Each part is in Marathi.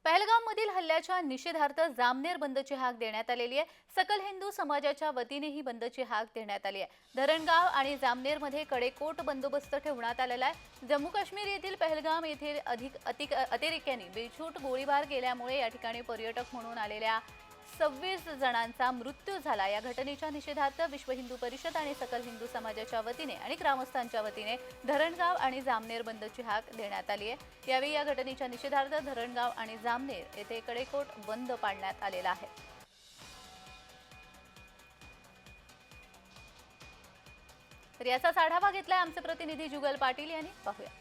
पहलगाममधील हल्ल्याच्या निषेधार्थ जामनेर बंदची हाक देण्यात आलेली आहे। सकल हिंदू समाजाच्या वतीने ही बंदची हाक देण्यात आली आहे। धरणगाव आणि जामनेरमध्ये कडेकोट बंदोबस्त ठेवण्यात आलेला आहे। जम्मू काश्मीर येथील पहलगाम येथील अतिरेक्यांनी बेछूट गोळीबार केल्यामुळे या ठिकाणी पर्यटक म्हणून आलेल्या 26 जणांचा मृत्यू झाला। या घटनेच्या निषेधार्थ विश्व हिंदू परिषद आणि सकल हिंदू समाजाच्या वतीने आणि ग्रामस्थांच्या वतीने धरणगाव आणि जामनेर बंदची हाक देण्यात आली आहे। यावेळी या घटनेच्या निषेधार्थ धरणगाव आणि जामनेर येथे कडेकोट बंद पाडण्यात आलेला आहे। तर याचाच आढावा घेतलाय आमचे प्रतिनिधी जुगल पाटील यांनी। पाहूया।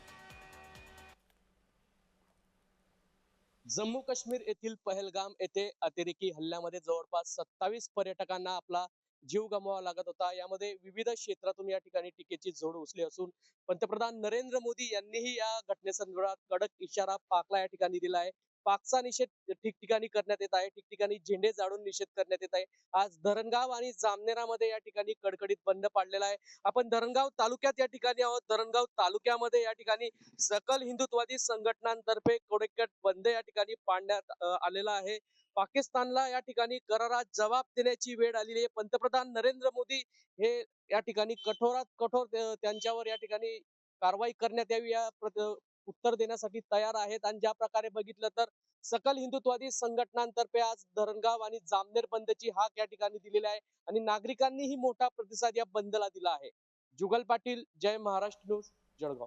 जम्मू काश्मीर येथील पहलगाम येथे अतिरेकी हल्ल्यामध्ये जवळपास 27 पर्यटकांना आपला जीव गमवावा लागत होता। यामध्ये विविध क्षेत्रातून या ठिकाणी टीकेची झोड उचलली असून पंतप्रधान नरेंद्र मोदी यांनीही या घटनेसंदर्भात कडक इशारा पाकला या ठिकाणी दिला आहे। पाकचा निषेध ठिकठिकाणी करण्यात येत आहे, ठिकठिकाणी झेंडे जाळून निषेध करण्यात येत आहे। आज धरणगाव आणि जामनेरामध्ये या ठिकाणी कडकडीत बंद पाडलेला आहे। आपण धरणगाव तालुक्यात या ठिकाणी आहोत। धरणगाव तालुक्यामध्ये या ठिकाणी सकल हिंदुत्ववादी संघटनांतर्फे कडक बंद या ठिकाणी पाडण्यात आलेला आहे। पाकिस्तानला या ठिकाणी करारात जबाब देण्याची वेळ आलेली आहे। पंतप्रधान नरेंद्र मोदी हे या ठिकाणी कठोरात कठोर त्यांच्यावर या ठिकाणी कारवाई करण्यात यावी या उत्तर देण्यासाठी तयार आहेत। आणि ज्या प्रकारे बघितलं तर सकल हिंदुत्ववादी संघटनांतर्फे आज धरणगाव आणि जामनेर बंदची हाक या ठिकाणी दिलेली आहे आणि नागरिकांनीही मोठा प्रतिसाद या बंदला दिला आहे। जुगल पाटील, जय महाराष्ट्र न्यूज, जळगाव।